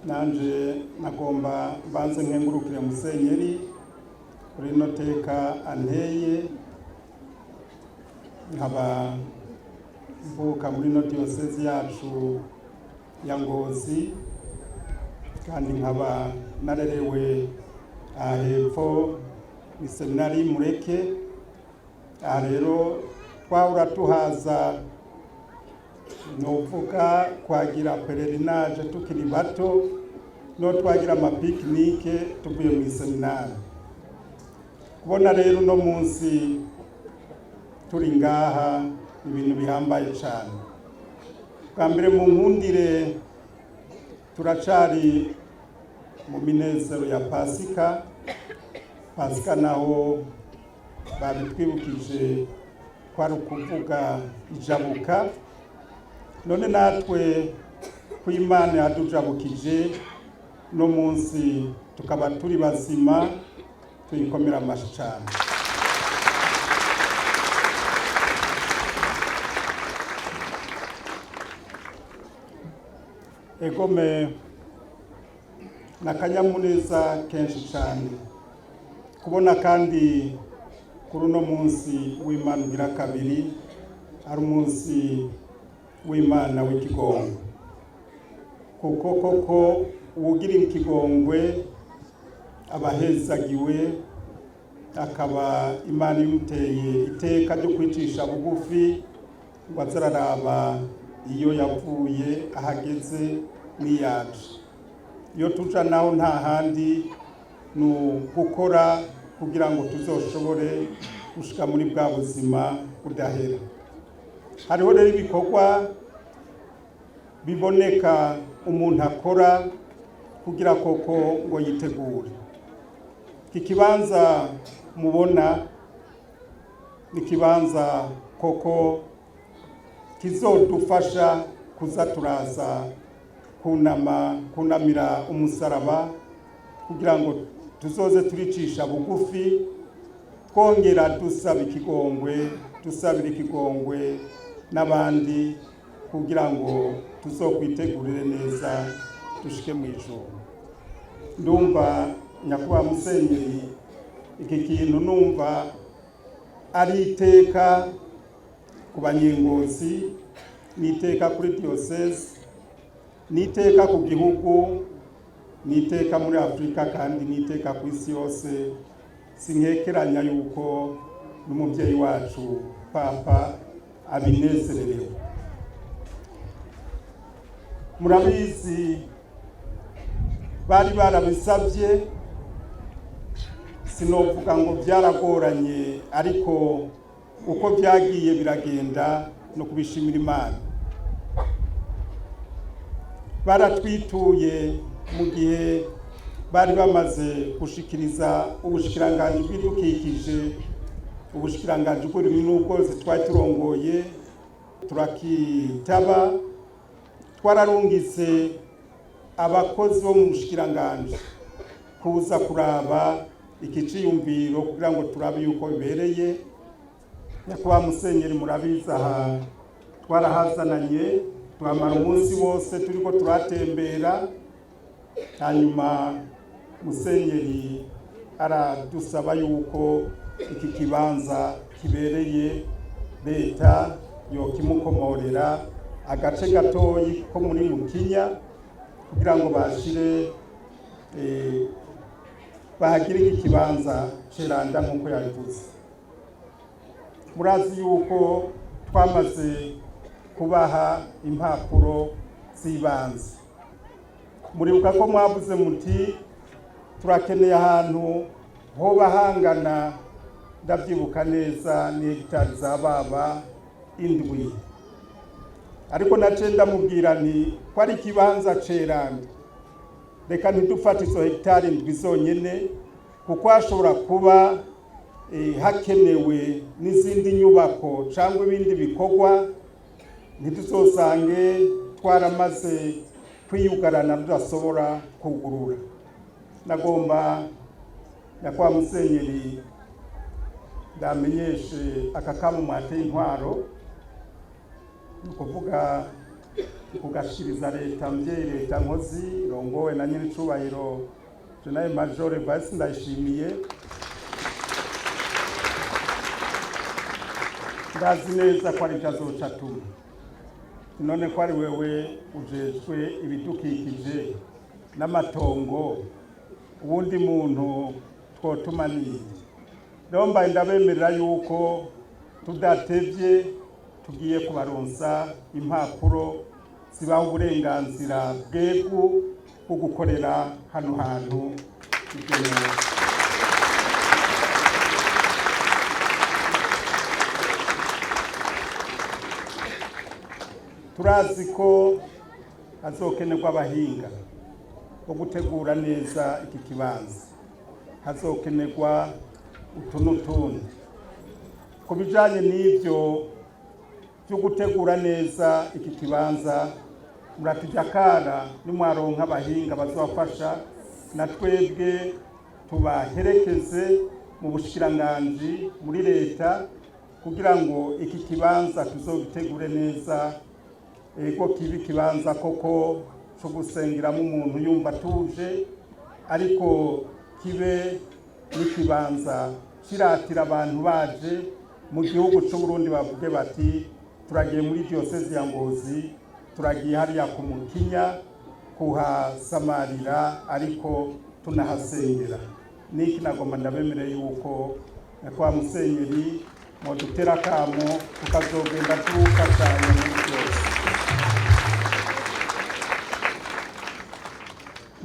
nanje nagomba banze nkengurukire Musenyeri kuri no teka anteye nkaba mvuka muri no diocese yacu ya Ngozi kandi nkaba narerewe ahepfo mu seminari Mureke. Rero twahora tuhaza novuga kwagira pelerinage tukiri bato no twagira amapiknike tuvuye mu seminari. Kubona rero no munsi turi ngaha ibintu bihambaye cyane. Bwa mbere mu nkundire turacari mu minezero ya Pasika naho babitwibukije kwari ukuvuga ijabuka, none natwe ku Imana yadujabukije no munsi tukaba turi bazima tuyikomera amashi cyane. Egome nakanyamuneza kenshi cyane kubona kandi kuri uno munsi w'Imana ugira kabiri ari umunsi w'Imana w'ikigongwe, kuko koko uwugira ikigongwe abahezagiwe, akaba Imana imuteye iteka ryo kwicisha bugufi ngo azararaba iyo yavuye ahageze n'iyaje. Iyo tuja naho nta handi ni gukora kugira ngo tuzoshobore gushika muri bwa buzima budahera. Hariho rero ibikorwa biboneka umuntu akora kugira koko ngo yitegure. Iki kibanza mubona ni kibanza koko kizodufasha kuza turaza kunamira umusaraba kugira ngo tuzoze turicisha bugufi twongera dusabira ikigongwe n'abandi kugira ngo tuzokwitegurire neza dushike mu ijuru. Ndumva nyakubahwa Musenyeri iki kintu numva ari iteka ku Banyengozi, n'iteka kuri diocese, n'iteka ku gihugu, n'iteka muri Afrika kandi n'iteka ku isi yose. Sinkekeranya yuko n'umubyeyi wacu Papa abinezererewe. Murabizi bari barabisabye, sinovuga ngo byaragoranye, ariko uko byagiye biragenda no kubishimira Imana. Baratwituye mu gihe bari bamaze gushikiriza ubushikiranganje bw'ibidukikije, ubushikiranganje bw'uburimyi n'ubworozi twari turongoye, turakitaba. Twararungitse abakozi bo mu bushikiranganje kuza kuraba iki ciyumviro kugira ngo turabe yuko bibereye. Nyakubahwa Musenyeri murabizi aha twarahazananye, tuhamara umunsi wose turiko turatembera. Hanyuma Musenyeri aradusaba yuko iki kibanza kibereye leta yokimukomorera agace gatoyi ko muri Mukinya kugira ngo bashire bahagire iki kibanza ceranda nk'uko yabivuze. Murazi yuko twamaze kubaha impapuro z'ibanze. Muribuka ko mwavuze muti turakeneye ahantu ho bahangana, ndabyibuka neza, ni hegitari za baba 7. Ariko nace ndamubwira nti ko ari ikibanza ceranda, reka ntidufate izo hegitari 7 zonyene, kuko hashobora kuba hakenewe n'izindi nyubako cyangwa ibindi bikorwa, ntituzosange twaramaze kwiyugarana tudashobora kugurura. Nagomba nyakubahwa Musenyeri ndamenyeshe aka kamumate intwaro, ni ukuvuga kugashikiriza leta mvyeyi leta nkozi rongowe na nyiricubahiro General Major Vice Ndayishimiye. Ndazi neza ko ari kazoca tuma none ko ari wewe ujejwe ibidukikije n'amatongo, ubundi muntu twotuma ni Domba ndabemerera yuko tudatevye tugiye kubaronsa impapuro zibaho uburenganzira bwebwo bwo gukorera hano hantu. Turazi ko hazokenerwa abahinga bo gutegura neza iki kibanza, hazokenerwa utunutundi ku bijanye n'ivyo byo gutegura neza iki kibanza. Muratujakara nimwaronka abahinga bazofasha na twebwe tubaherekeze mu bushikiranganji muri leta kugira ngo iki kibanza tuzogitegure neza, ego kibi kibanza koko cyo gusengeramo umuntu yumva tuje, ariko kibe n'ikibanza kiratira abantu baje mu gihugu cy'u Burundi bavuge bati turagiye muri diocese ya Ngozi, turagiye hariya ku Mukinya kuhasamarira ariko tunahasengera. Niki nagomba ndabemereye yuko kwa Musenyeri modutera kamo tukazogenda tufatanya muri byose.